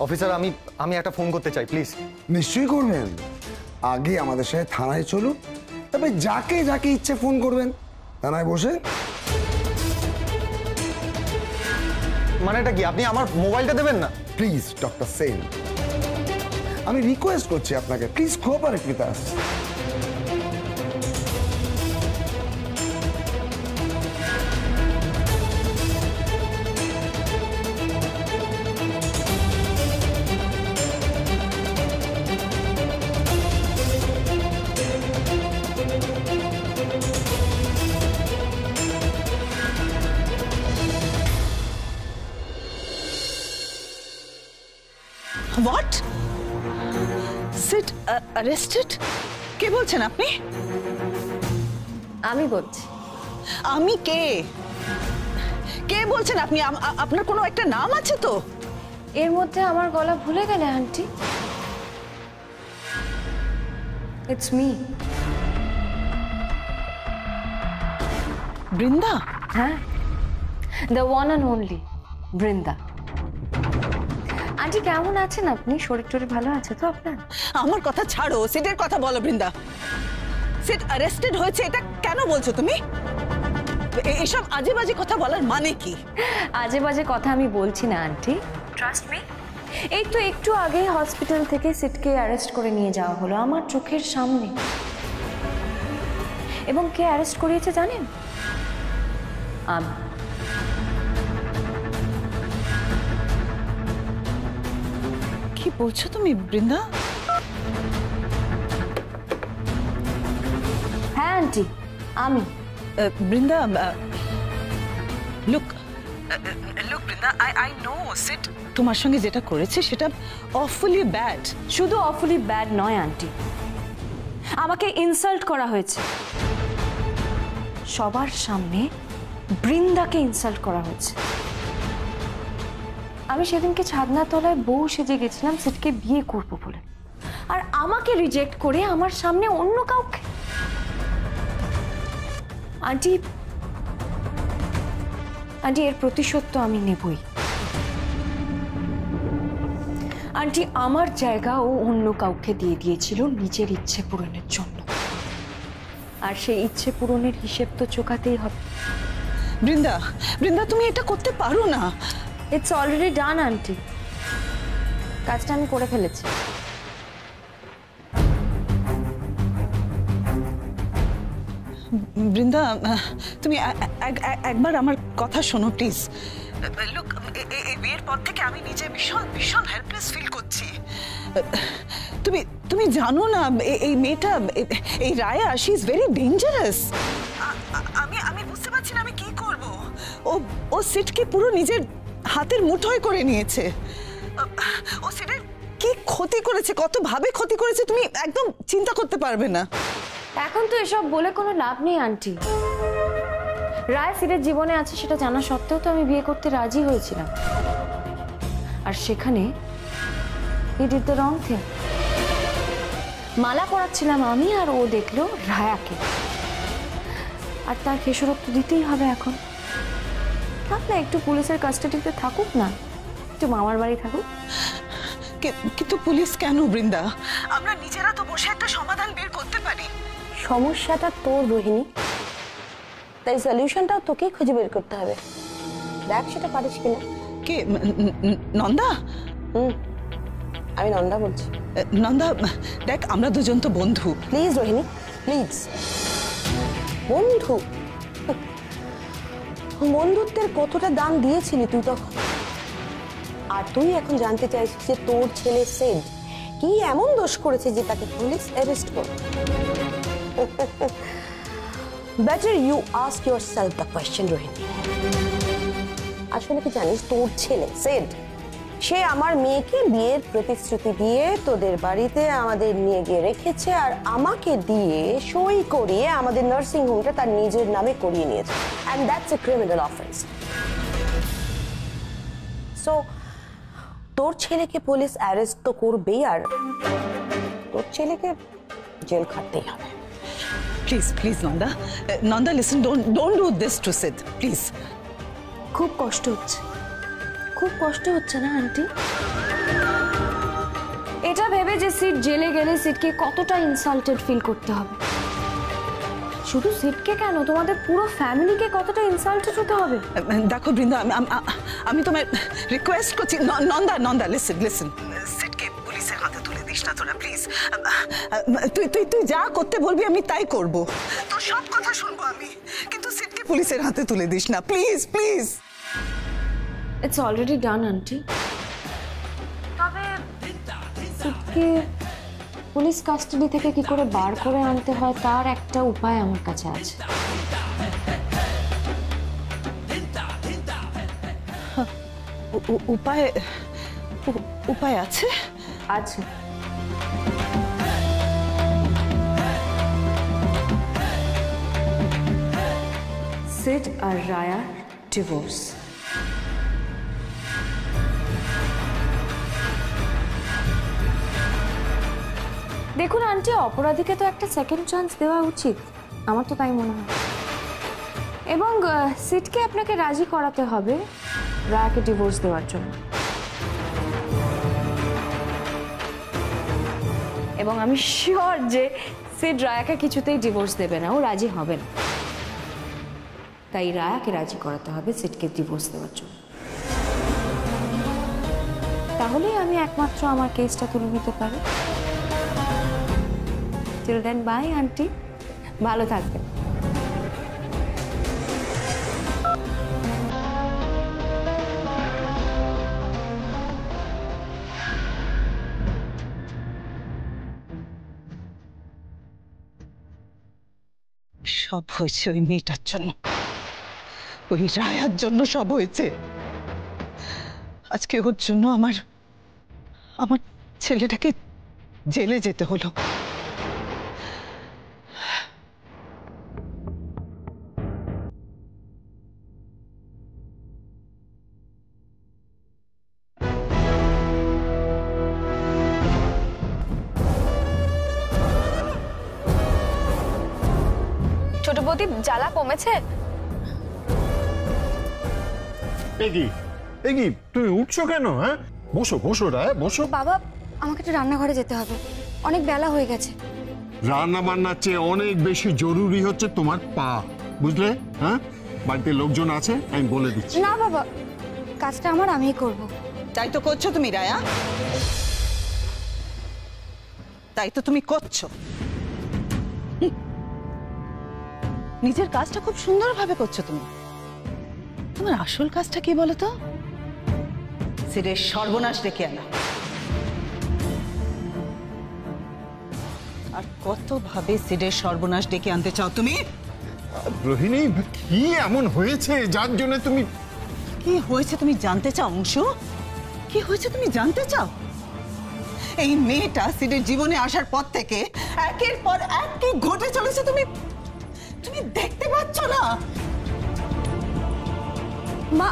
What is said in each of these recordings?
Officer আমি আমি একটা ফোন করতে চাই প্লিজ। নিশ্চয়ই করবেন, আগে আমাদের সাথে থানায় চলুন, তবে যাকে যাকে ইচ্ছে ফোন করবেন থানায় বসে। মানেটা কি? আপনি আমার মোবাইলটা দেবেন না? প্লিজ ডক্টর সেন, আমি রিকোয়েস্ট করছি আপনাকে, please cooperate with us. What? Sid arrested? কে বলছেন আপনি? আমি বলছি। আমি কে? কে বলছেন আপনি? আপনার কোনো একটা নাম আছে তো? এর মধ্যে আমার গলা ভুলে গেলে আন্টি? It's me. বৃন্দা? হ্যাঁ, the one and only Brinda. Aunty কেমন আছেন আপনি? শরীর টরীর ভালো আছে তো আপনার? আমার কথা ছাড়ো, সিটের কথা বলো বৃন্দা। সিট অ্যারেস্টেড হয়েছে এটা কেন বলছো তুমি? এসব আজে বাজে কথা বলার মানে কি? আজে বাজে কথা আমি বলছি না আন্টি, ট্রাস্ট মি। এই তো একটু আগে হসপিটাল থেকে সিটকে অ্যারেস্ট করে নিয়ে যাওয়া হলো আমার চোখের সামনে। এবং কে অ্যারেস্ট করিয়েছে জানেন? আমি। কি বলছো তুমি বৃন্দা? হ্যাঁ আন্টি, আমি। Brinda, look Brinda, I know Sid তোমার সঙ্গে যেটা করেছে সেটা অফুলি ব্যাড। শুধু অফুলি ব্যাড নয় আন্টি, আমাকে ইনসাল্ট করা হয়েছে সবার সামনে। বৃন্দাকে ইনসাল্ট করা হয়েছে। আমি সেদিনকে ছাদনা তলায় বউ সেজে গেছিলাম সিটকে বিয়ে করব বলে, আর আমাকে রিজেক্ট করে আমার সামনে অন্য কাউকে। আন্টি আন্টি এর প্রতিশোধ তো আমি নেবই। আন্টি আমার জায়গা ও অন্য কাউকে দিয়ে দিয়েছিল নিজের ইচ্ছে পূরণের জন্য, আর সেই ইচ্ছে পূরণের হিসেব তো চোকাতেই হবে। বৃন্দা, বৃন্দা তুমি এটা করতে পারো না। ইটস অলরেডি ডান আন্টি, কাজটা আমি করে ফেলেছি। বৃন্দা, তুমি একবার আমার কথা শোনো প্লিজ। লুক, এই বিয়ের পর থেকে আমি নিজে ভীষণ ভীষণ হেল্পলেস ফিল করছি। তুমি জানো না এই মেয়েটা, এই Raya, she is very dangerous. আমি বুঝতে পারছি না আমি কি করব। ও সিটকে পুরো নিজের হাতের মুঠোয় করে নিয়েছে। ও সিটের কি ক্ষতি করেছে, কত ভাবে ক্ষতি করেছে তুমি একদম চিন্তা করতে পারবে না। এখন তো এসব বলে কোনো লাভ নেই আন্টি। রায় সিটের জীবনে আছে সেটা জানা সত্ত্বেও তো আমি বিয়ে করতে রাজি হয়েছিলাম, আর সেখানে he did the wrong thing. মালা পরাচ্ছিলাম আমি, আর ও দেখলো রায়াকে, আর তার খেসারত তো দিতেই হবে। এখন থাক না, একটু পুলিশের কাস্টাডিতে থাকুক না, একটু মামার বাড়ি থাকুক। কিন্তু পুলিশ কেন বৃন্দা? আমরা নিজেরা তো বসে একটা সমাধান বের করতে পারি। সমস্যাটা তোর রোহিণী, তাই সলিউশনটাও তোকেই খুঁজে বের করতে হবে। দেখ সেটা পারিস কিনা। কে? নন্দা? আমি নন্দা বলছি। নন্দা দেখ, আমরা দুজন তো বন্ধু। Please Rohini, please. বন্ধু? বন্ধুত্বের কতটা দাম দিয়েছিলি তুই তখন, আর তুই এখন জানতে চাইছিস যে তোর ছেলে সেড কি এমন দোষ করেছে যে তাকে পুলিশ অ্যারেস্ট করবে। Better you ask yourself the question Rohini. আসলে কি জানিস, তোর ছেলে সেড সে আমার মেয়েকে বিয়ের প্রতিশ্রুতি দিয়ে তোদের বাড়িতে আমাদের নিয়ে গিয়ে রেখেছে, আর আমাকে দিয়ে সই করিয়ে আমাদের নার্সিং হোমটা তার নিজের নামে করিয়ে নিয়েছে। And that's a criminal offence. So তোর ছেলেকে পুলিশ অ্যারেস্ট তো করবেই, আর তোর ছেলেকে জেল খাটতেই হবে। Please please Nanda, Nanda listen, don't do this to Sid please. খুব কষ্ট হচ্ছে, খুব কষ্ট হচ্ছে না আন্টি? এটা ভেবে যে সিট জেলে গেলে সিটকে কতটা ইনসাল্টেড ফিল করতে হবে। শুধু সিটকে কেন, তোমাদের পুরো ফ্যামিলিকে কতটা ইনসাল্টেড হতে হবে। দেখো বৃন্দা, আমি তোমায় রিকোয়েস্ট করছি, নন্দা নন্দা লিসেন লিসেন, সিটকে পুলিশের হাতে তুলে দিস না তোরা প্লিজ। তুই তুই তুই যা করতে বলবি আমি তাই করব, তোর সব কথা শুনবো আমি, কিন্তু সিটকে পুলিশের হাতে তুলে দিস না please please. It's already done aunty. তবে সিটকে পুলিশ কাস্টাডি থেকে কি করে বার করে আনতে হয় তার একটা উপায় আমার কাছে আছে। উপায় উপায় আছে? আছে। সিড আর রায়ার ডিভোর্স। দেখুন আন্টি, অপরাধীকে তো একটা সেকেন্ড চান্স দেওয়া উচিত, আমার তো তাই মনে হয়। এবং সিটকে আপনাকে রাজি করাতে হবে রায়াকে ডিভোর্স দেওয়ার জন্য। এবং আমি শিওর যে সিড রায়াকে কিছুতেই ডিভোর্স দেবে না, ও রাজি হবে না। তাই রায়াকে রাজি করাতে হবে সিটকে ডিভোর্স দেওয়ার জন্য। তাহলেই আমি একমাত্র আমার কেসটা তুলে নিতে পারি। টিল দেন বাই আন্টি, ভালো থাকবেন। সব হয়েছে ওই মেয়েটার জন্য, ওই রায়ার জন্য সব হয়েছে। আজকে ওর জন্য আমার ছেলেটাকে জেলে যেতে হলো। ছোট বৌদি, জ্বালা কমেছে? এগি তুমি উঠছো কেন? হ্যাঁ, বসো বসো রায়, বসো। বাবা, আমাকে একটু রান্নাঘরে যেতে হবে, অনেক বেলা হয়ে গেছে। রান্না বান্নার চেয়ে অনেক বেশি জরুরি হচ্ছে তোমার পা, বুঝলে? হ্যাঁ, বাড়িতে লোকজন আছে, আমি বলে দিচ্ছি। না বাবা, কাজটা আমার আমিই করব। তাই তো করছো তুমি রায়া, তাই তো তুমি করছো। নিজের কাজটা খুব সুন্দরভাবে করছো তুমি। তোমার আসল কাজটা কি বলো তো? সিরের সর্বনাশ ডেকে আনা। আর কত ভাবে সিরের সর্বনাশ ডেকে আনতে চাও তুমি? রোহিণী, কি এমন হয়েছে যার জন্য তুমি? কি হয়েছে তুমি জানতে চাও অংশু? কি হয়েছে তুমি জানতে চাও? এই মেয়েটা সিডের জীবনে আসার পর থেকে একের পর এক কি ঘটে চলেছে তুমি তুমি দেখতে পাচ্ছ না? মা,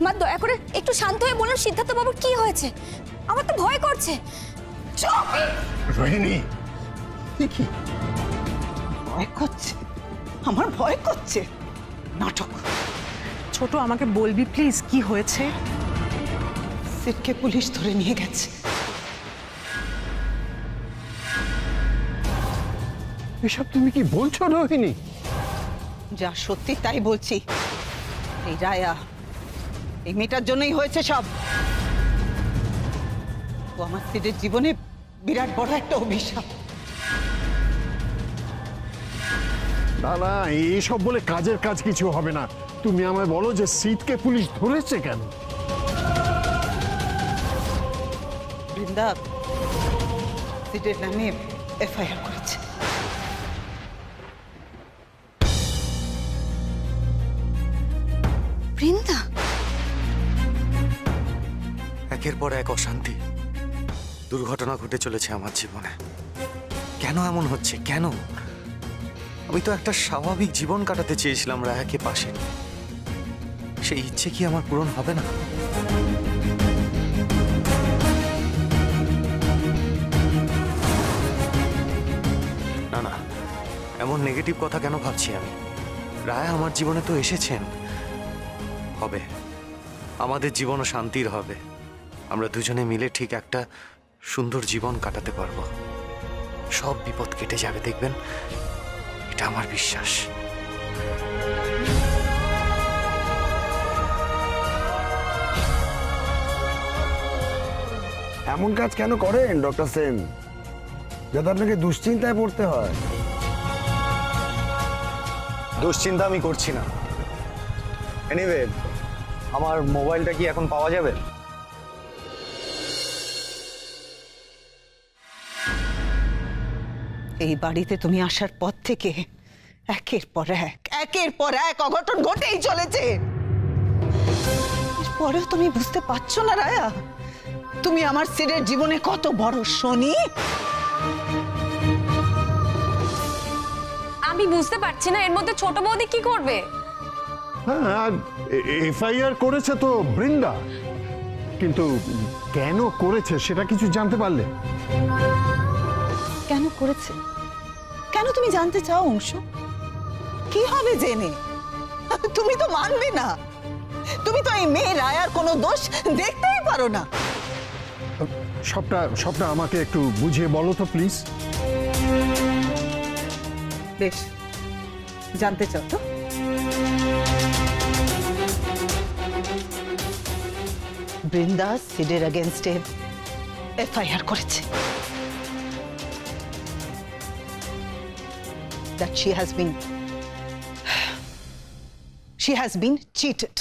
মা দয়া করে একটু শান্ত হয়ে বলুন সিদ্ধার্থ বাবুর কি হয়েছে, আমার তো ভয় করছে। চুপ! রোহিণী, কি ভয় করছে? আমার ভয় করছে? নাটক। ছোট, আমাকে বলবি প্লিজ কি হয়েছে? সিটকে পুলিশ ধরে নিয়ে গেছে। এসব তুমি কি বলছো রোহিণী? যা সত্যি তাই বলছি। এই রায়া, এই মেয়েটার জন্যই হয়েছে সব। ও আমার সিডের জীবনে বিরাট বড় একটা অভিশাপ। না না, এইসব বলে কাজের কাজ কিছু হবে না। তুমি আমায় বলো যে সিটকে পুলিশ ধরেছে কেন? বৃন্দা সিডের নামে এফআইআর করেছে। বৃন্দা, একের পর এক অশান্তি, দুর্ঘটনা ঘটে চলেছে আমার জীবনে। কেন এমন হচ্ছে? কেন? আমি তো একটা স্বাভাবিক জীবন কাটাতে চেয়েছিলাম রায়াকে পাশে নিয়ে। সেই ইচ্ছে কি আমার পূরণ হবে না? না না, এমন নেগেটিভ কথা কেন ভাবছি আমি? রায়া আমার জীবনে তো এসেছেন। হবে আমাদের জীবনও শান্তির হবে। আমরা দুজনে মিলে ঠিক একটা সুন্দর জীবন কাটাতে পারবো। সব বিপদ কেটে যাবে, দেখবেন, এটা আমার বিশ্বাস। এমন কাজ কেন করেন ডক্টর সেন, যাতে আপনাকে দুশ্চিন্তায় পড়তে হয়? দুশ্চিন্তা আমি করছি না। এনিওয়ে, আমার মোবাইলটা কি এখন পাওয়া যাবে? এই বাড়িতে তুমি আসার পর থেকে একের পর এক অঘটন ঘটেই চলেছে। এরপরেও তুমি বুঝতে পারছো না রায়া, তুমি আমার সিরের জীবনে কত বড় শনি? আমি বুঝতে পারছি না এর মধ্যে ছোট বৌদি কি করবে। হ্যাঁ, আর এফআইআর করেছে তো বৃন্দা, কিন্তু কেন করেছে সেটা কিছু জানতে পারলে? কেন করেছে? কেন তুমি জানতে চাও অংশু? কি হবে জেনে? তুমি তো মানবে না। তুমি তো এই মেয়ে রায়ার কোনো দোষ দেখতেই পারো না। সবটা আমাকে একটু বুঝিয়ে বলো তো প্লিজ। বেশ, জানতে চাও তো? বৃন্দা সিডের এগেইনস্টে এফআইআর করেছে that she has been cheated.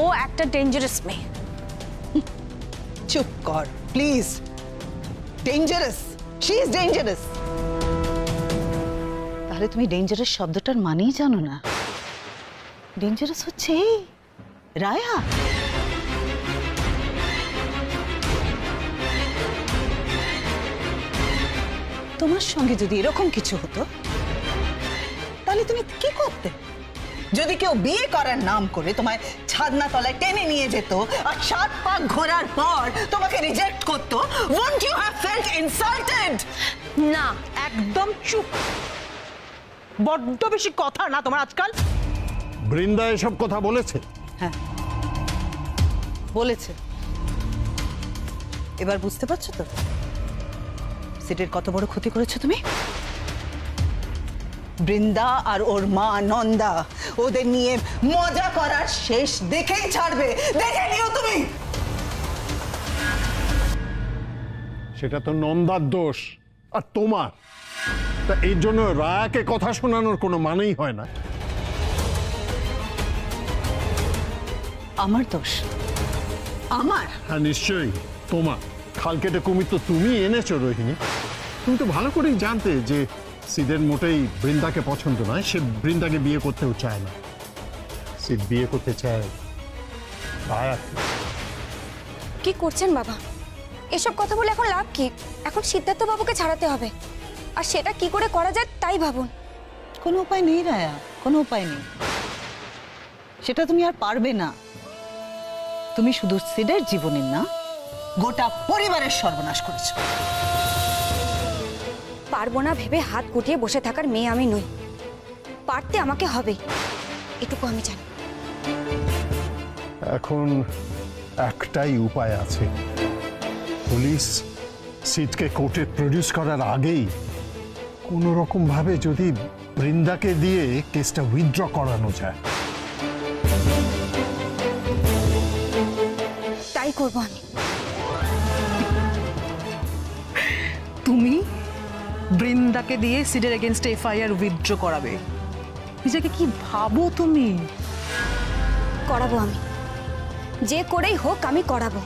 ও একটা ডেঞ্জারাস মেয়ে। চুপ কর please. Dangerous, she is dangerous. তাহলে তুমি ডেঞ্জারাস শব্দটার মানেই জানো না? ডেঞ্জারাস হচ্ছে এই রায়া। তোমার সঙ্গে যদি এরকম কিছু হতো তাহলে তুমি কি করতে? যদি কেউ বিয়ে করার নাম করে তোমায় ছাদনা তলায় টেনে নিয়ে যেত আর 7 পাক ঘোরার পর তোমাকে রিজেক্ট করতো, won't you have felt insulted? না, একদম চুপ। বড্ড বেশি কথা না তোমার আজকাল। বৃন্দা এসব কথা বলেছে? হ্যাঁ বলেছে। এবার বুঝতে পারছো তো সিটের কত বড় ক্ষতি করেছো তুমি? বৃন্দা আর ওর মা নন্দা ওদের নিয়ে মজা করার শেষ দেখেই ছাড়বে। দেখে নিও তুমি। সেটা তো নন্দার দোষ আর তোমার। তা এর জন্য রায়াকে কথা শোনানোর কোনো মানেই হয় না। আমার দোষ? আমার? হ্যাঁ নিশ্চয়ই তোমার। খাল কেটে কুমির তো তুমি এনেছো রোহিণী। তুমি তো ভালো করেই জানতে যে সিদের মোটেই বৃন্দাকে পছন্দ নয়, সে বৃন্দাকে বিয়ে করতেও চায় না। সিদ বিয়ে করতে চায় রায়াকে। কি করছেন বাবা? এসব কথা বলে এখন লাভ কি? এখন সিদ্ধার্থ বাবুকে ছাড়াতে হবে, আর সেটা কি করে করা যায় তাই ভাবুন। কোনো উপায় নেই রায়া, কোনো উপায় নেই। সেটা তুমি আর পারবে না। তুমি শুধু সিডের জীবনের না, গোটা পরিবারের সর্বনাশ করেছো। পারবো না ভেবে হাত গুটিয়ে বসে থাকার মেয়ে আমি নই। পারতে আমাকে হবে, এটুকু আমি জানি। এখন একটাই উপায় আছে। পুলিশ সিদকে কোর্টে প্রডিউস করার আগেই কোনো রকম ভাবে যদি বৃন্দাকে দিয়ে কেসটা উইথড্র করানো যায়। তাই করবো আমি। তুমি বৃন্দাকে দিয়ে সিডের এগেইনস্টে এফআইআর উইথড্র করাবে? নিজেকে কি ভাবো তুমি? করাবো আমি, যে করেই হোক আমি করাবো।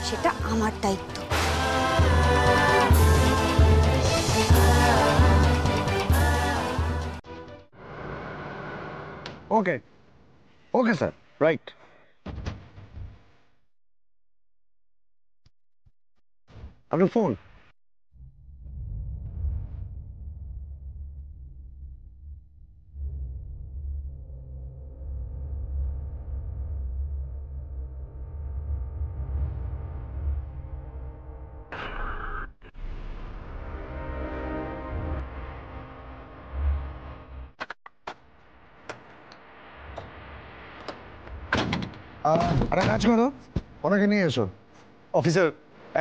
সেটা আমার দায়িত্ব। ওকে ওকে স্যার, রাইট। আপনার ফোন? আরে কাজ করো, ওনাকে নিয়ে এসো। অফিসার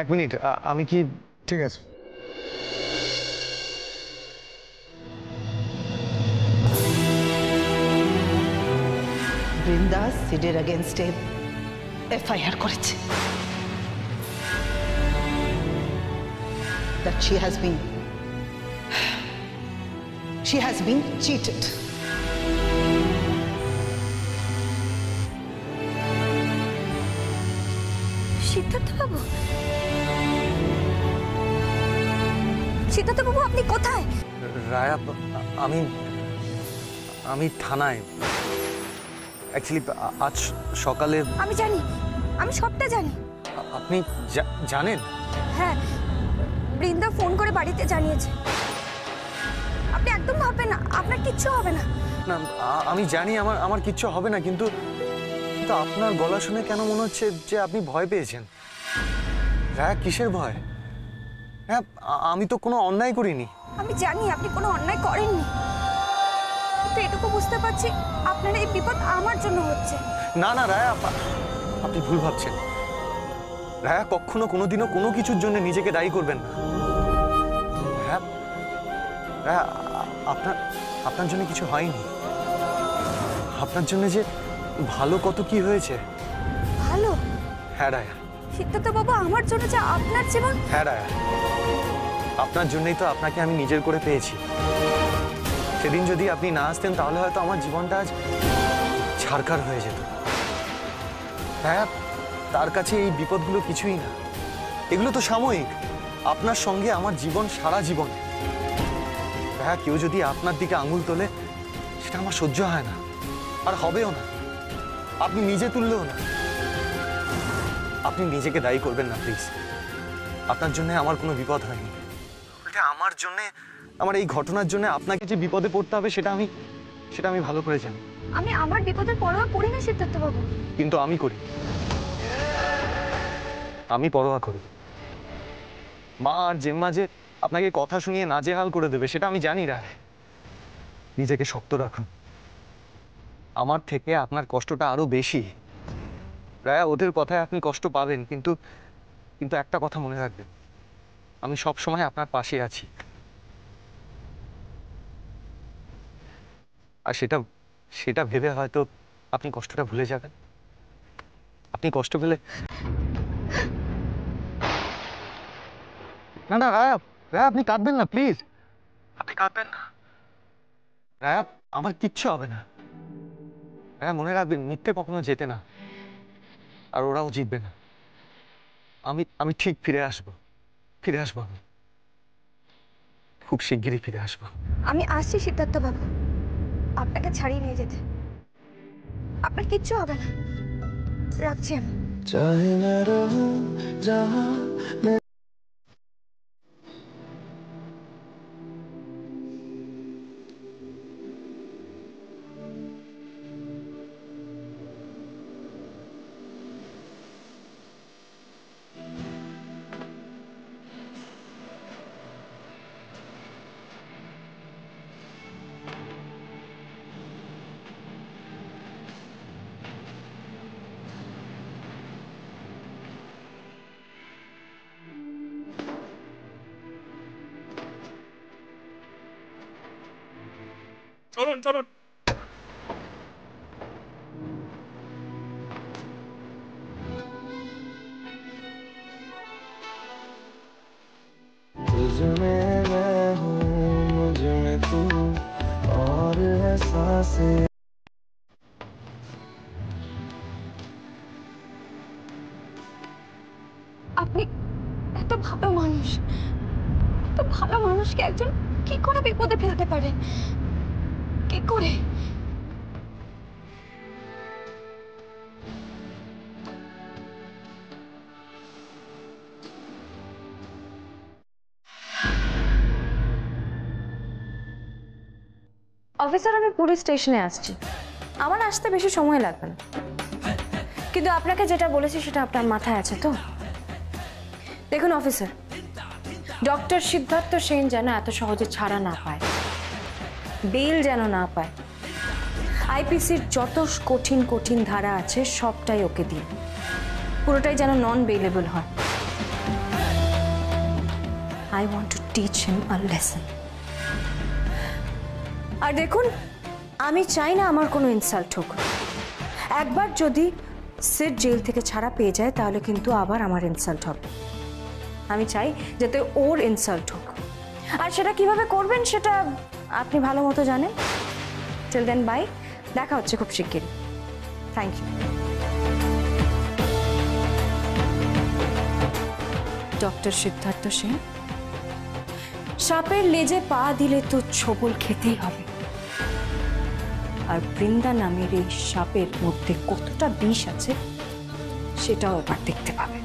1 মিনিট, আমি কি ঠিক আছে। বৃন্দা সিডের এগেনস্টে এফআইআর করেছে that she has been cheated. Siddharth বাবু, সিদ্ধার্থ বাবু আপনি কোথায়? রায়া, আমি আমি থানায় অ্যাকচুয়ালি আজ সকালে। আমি জানি, আমি সবটা জানি। আপনি জানেন? হ্যাঁ, বৃন্দা ফোন করে বাড়িতে জানিয়েছে। আপনি একদম ভাববেন না, আপনার কিচ্ছু হবে না। না, আমি জানি আমার কিচ্ছু হবে না, কিন্তু আপনার গলা শুনে কেন মনে হচ্ছে যে আপনি ভয় পেয়েছেন? রায়া, কিসের ভয়? হ্যাঁ, আমি তো কোনো অন্যায় করিনি। আমি জানি আপনি কোনো অন্যায় করেননি, কিন্তু এটুকু বুঝতে পারছি আপনার এই বিপদ আমার জন্য হচ্ছে। না না রায়া, আপনি ভুল ভাবছেন। রায়া, কখনো কোনোদিনও কোনো কিছুর জন্য নিজেকে দায়ী করবেন না। রায়া, রায়া, আপনার জন্য কিছু হয়নি। আপনার জন্য যে ভালো কত কি হয়েছে। ভালো? হ্যাঁ রায়া। সিদ্ধার্থ বাবু, আমার জন্য যে আপনার জীবন। হ্যাঁ রায়া, আপনার জন্যই তো আপনাকে আমি নিজের করে পেয়েছি। সেদিন যদি আপনি না আসতেন তাহলে হয়তো আমার জীবনটা আজ ছারখার হয়ে যেত। রায়া, তার কাছে এই বিপদগুলো কিছুই না, এগুলো তো সাময়িক। আপনার সঙ্গে আমার জীবন সারা জীবন। রায়া, কেউ যদি আপনার দিকে আঙুল তোলে সেটা আমার সহ্য হয় না, আর হবেও না। আপনি নিজে তুললেও না। আপনি নিজেকে দায়ী করবেন না প্লিজ। আপনার জন্য আমার কোনো বিপদ হয়নি। উল্টে আমার জন্য, আমার এই ঘটনার জন্য আপনাকে যে বিপদে পড়তে হবে সেটা আমি ভালো করে জানি। আমি আমার বিপদের পরোয়া করি না সিদ্ধার্থ বাবু। কিন্তু আমি করি, আমি পরোয়া করি। মা আর জেম্মা যে আপনাকে কথা শুনিয়ে নাজেহাল করে দেবে সেটা আমি জানি। রায়, নিজেকে শক্ত রাখুন। আমার থেকে আপনার কষ্টটা আরো বেশি। রায়া, ওদের কথায় আপনি কষ্ট পাবেন, কিন্তু একটা কথা মনে রাখবেন, আমি সব সময় আপনার পাশে আছি। আর সেটা ভেবে হয়তো আপনি কষ্টটা ভুলে যাবেন। আপনি কষ্ট পেলে না না রায়া, রায়া আপনি কাঁদবেন না প্লিজ, আপনি কাঁদবেন না। রায়া, আমার কিচ্ছু হবে না। রায়া, মনে রাখবেন, মিথ্যে কখনো জেতে না, আর ওরাও জিতবে না। আমি ঠিক ফিরে আসবো আমি খুব শিগগিরই ফিরে আসবো। আমি আসছি সিদ্ধার্থ বাবু, আপনাকে ছাড়িয়ে নিয়ে যেতে। আপনার কিচ্ছু হবে না, রাখছি আমি। চলুন চলুন। আপনি এত ভালো মানুষ, এত ভালো মানুষকে একজন কি করে বিপদে ফেলতে পারে? কি করে? অফিসার, আমি পুলিশ স্টেশনে আসছি। আমার আসতে বেশি সময় লাগবে না, কিন্তু আপনাকে যেটা বলেছি সেটা আপনার মাথায় আছে তো? দেখুন অফিসার, ডক্টর সিদ্ধার্থ সেন যেন এত সহজে ছাড়া না পায়, বেল যেন না পায়, আইপিসির যত কঠিন কঠিন ধারা আছে সবটাই ওকে দিন, পুরোটাই যেন নন বেলেবল হয়। I want to teach him a lesson. আর দেখুন, আমি চাই না আমার কোনো ইনসাল্ট হোক। একবার যদি সিড জেল থেকে ছাড়া পেয়ে যায় তাহলে কিন্তু আবার আমার ইনসাল্ট হবে। আমি চাই যাতে ওর ইনসাল্ট হোক, আর সেটা কিভাবে করবেন সেটা আপনি ভালো মতো জানেন। টিল দেন বাই, দেখা হচ্ছে খুব শিগগিরই। Thank you. Doctor Siddharth Singh, সাপের লেজে পা দিলে তো ছোবল খেতেই হবে, আর বৃন্দা নামের এই সাপের মধ্যে কতটা বিষ আছে সেটাও এবার দেখতে পাবে।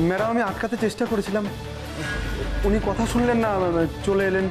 ম্যাডাম, আমি আটকাতে চেষ্টা করেছিলাম, উনি কথা শুনলেন না, চলে এলেন।